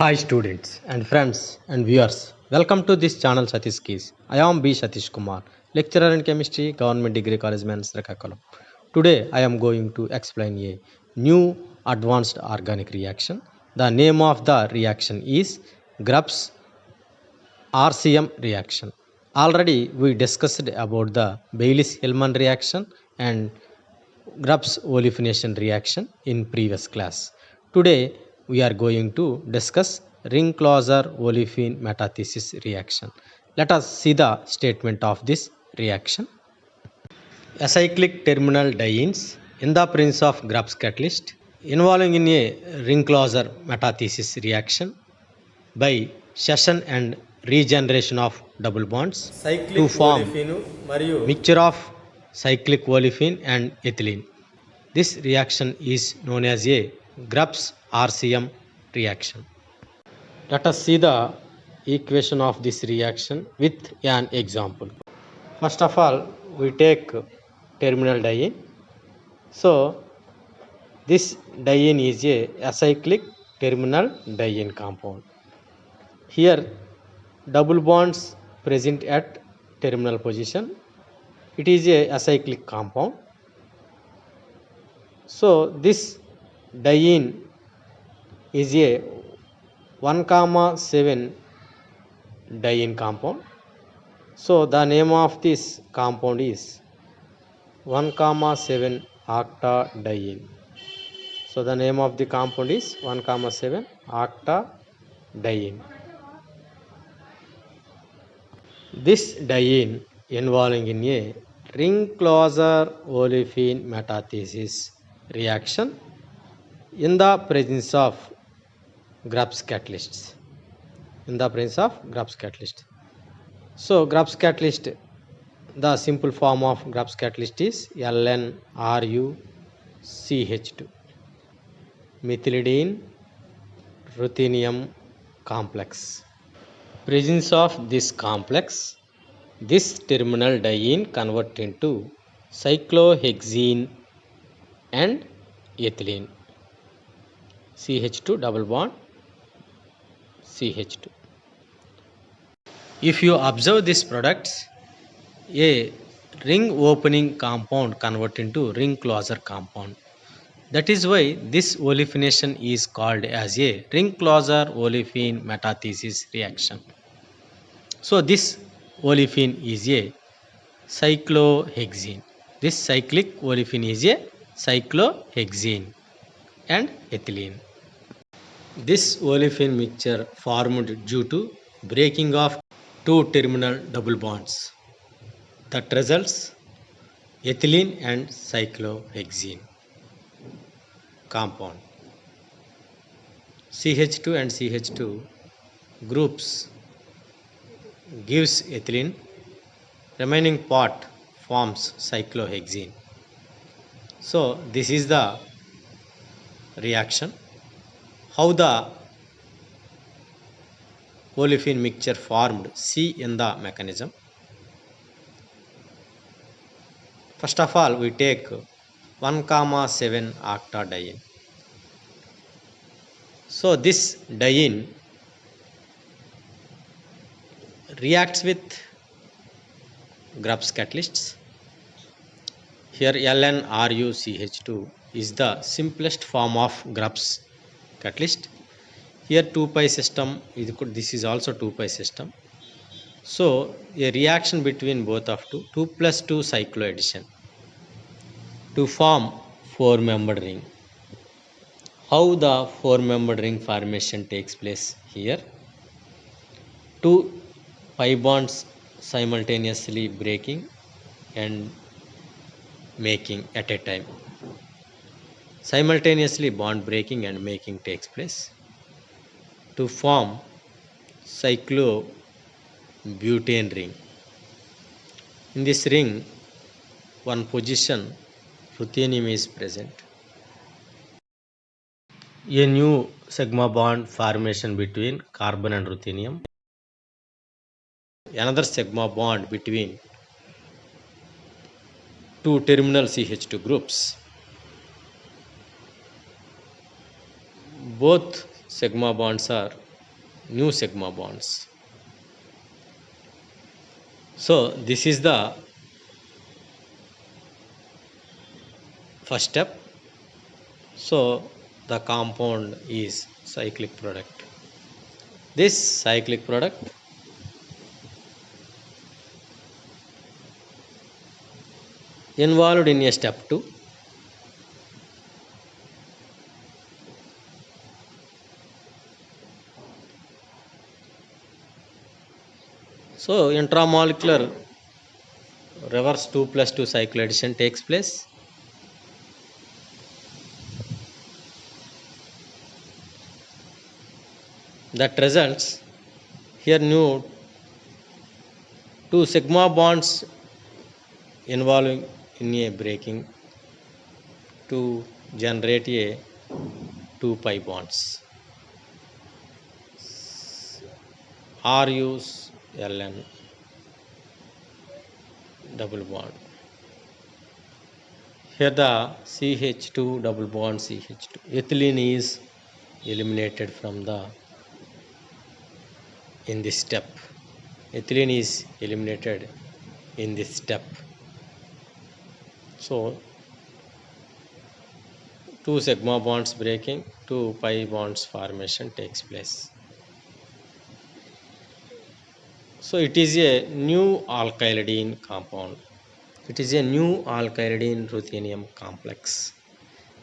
Hi students and friends and viewers. Welcome to this channel Satish Keys. I am B. Satish Kumar, lecturer in chemistry, Government Degree College Man, Srikakulam. Today I am going to explain a new advanced organic reaction. The name of the reaction is Grubbs RCM reaction. Already we discussed about the Baylis-Hellman reaction and Grubbs olefination reaction in previous class. Today we are going to discuss ring closure olefin metathesis reaction. Let us see the statement of this reaction. Acyclic terminal dienes in the presence of Grubbs catalyst involving in a ring closure metathesis reaction by scission and regeneration of double bonds to cyclic form olefin మరియు mixture of cyclic olefin and ethylene. This reaction is known as a Grubbs RCM reaction. Let us see the equation of this reaction with an example. First of all, we take terminal diene. So, this diene is a acyclic terminal diene compound. Here, double bonds present at terminal position. It is a acyclic compound. So, this diene is a 1,7 diene compound. So the name of this compound is 1,7 octadiene. So the name of the compound is 1,7 octadiene. This diene involving in a ring closure olefin metathesis reaction in the presence of Grubbs catalysts. So Grubbs catalyst, the simple form of Grubbs catalyst is LnRuCH2, methylidene ruthenium complex. Presence of this complex, this terminal diene convert into cyclohexene and ethylene. CH2 double bond CH2. If you observe these products, a ring opening compound convert into ring closure compound. That is why this olefination is called as a ring closure olefin metathesis reaction. So this olefin is a cyclohexene. This cyclic olefin is a cyclohexene and ethylene. This olefin mixture formed due to breaking of two terminal double bonds. That results ethylene and cyclohexene compound. CH2 and CH2 groups gives ethylene, remaining part forms cyclohexene. So this is the reaction. How the olefin mixture formed, see in the mechanism. First of all, we take 1,7 octadiene. So this diene reacts with Grubbs catalysts. Here LnRuCH2 is the simplest form of Grubbs catalyst. Here 2pi system, this is also 2pi system. So a reaction between both of 2 plus 2 cycloaddition to form 4-membered ring. How the 4-membered ring formation takes place here? 2 pi bonds simultaneously breaking and making at a time. Simultaneously bond breaking and making takes place to form cyclobutane ring. In this ring, one position ruthenium is present. A new sigma bond formation between carbon and ruthenium. Another sigma bond between two terminal CH2 groups. Both sigma bonds are new sigma bonds. So this is the first step. So the compound is cyclic product. This cyclic product involved in a step 2. So intramolecular reverse 2 plus 2 cycle addition takes place. That results here new 2 sigma bonds involving in a breaking to generate a 2 pi bonds. R use Ln double bond. Here the CH2 double bond CH2. Ethylene is eliminated from the in this step. Ethylene is eliminated in this step. So 2 sigma bonds breaking, 2 pi bonds formation takes place. So it is a new alkylidene compound. It is a new alkylidene ruthenium complex.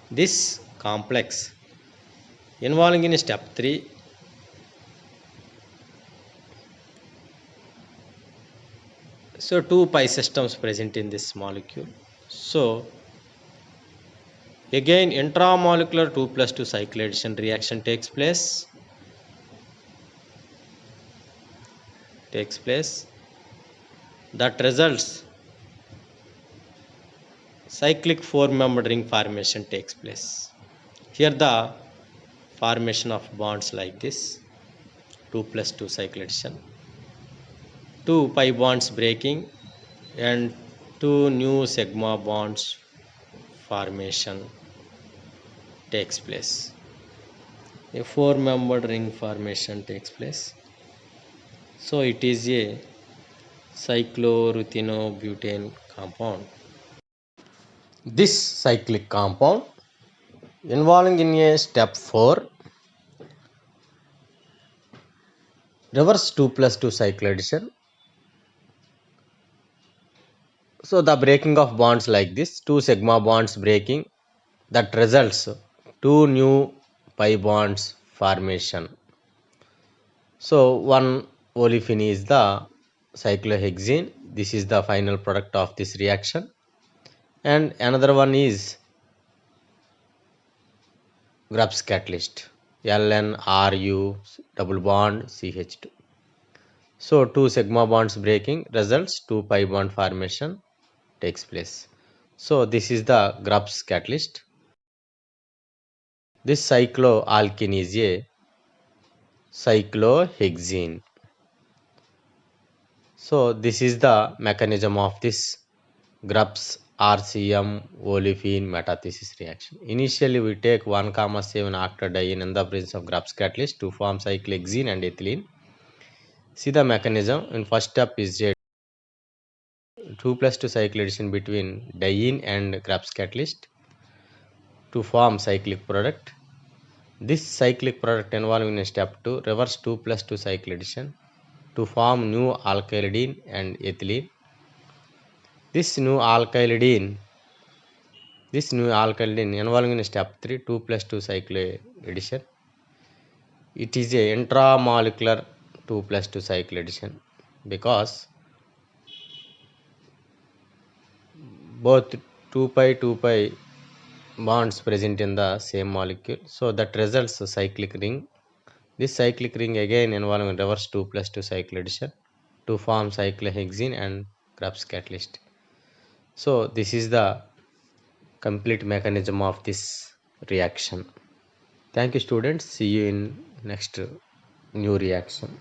This complex involving in step 3 so 2 pi systems present in this molecule. So again intramolecular 2 plus 2 cycle addition reaction takes place. That results cyclic 4-membered ring formation takes place. Here the formation of bonds like this 2 plus 2 cycle addition, 2 pi bonds breaking and 2 new sigma bonds formation takes place. A 4-membered ring formation takes place. So it is a cycloruthenobutane compound. This cyclic compound involving in a step 4 reverse 2 plus 2 cycle addition. So the breaking of bonds like this 2 sigma bonds breaking that results 2 new pi bonds formation. So one olefin is the cyclohexene. This is the final product of this reaction, and another one is Grubbs catalyst LnRu double bond CH2. So 2 sigma bonds breaking results 2 pi bond formation takes place. So this is the Grubbs catalyst. This cycloalkene is a cyclohexene. So this is the mechanism of this Grubbs RCM olefin metathesis reaction. Initially we take 1,7 octadiene in the presence of Grubbs catalyst to form cyclohexene and ethylene. See the mechanism. In first step is a 2 plus 2 cycle addition between diene and Grubbs catalyst to form cyclic product. This cyclic product involving in step 2 reverse 2 plus 2 cycle addition to form new alkylidene and ethylene. This new alkylidene involving in step 3 2 plus 2 cycle addition. It is a intramolecular 2 plus 2 cycle addition because both 2 pi bonds present in the same molecule. So that results a cyclic ring. This cyclic ring again involving reverse 2 plus 2 cycle addition to form cyclohexene and Grubbs catalyst. So this is the complete mechanism of this reaction. Thank you students. See you in next new reaction.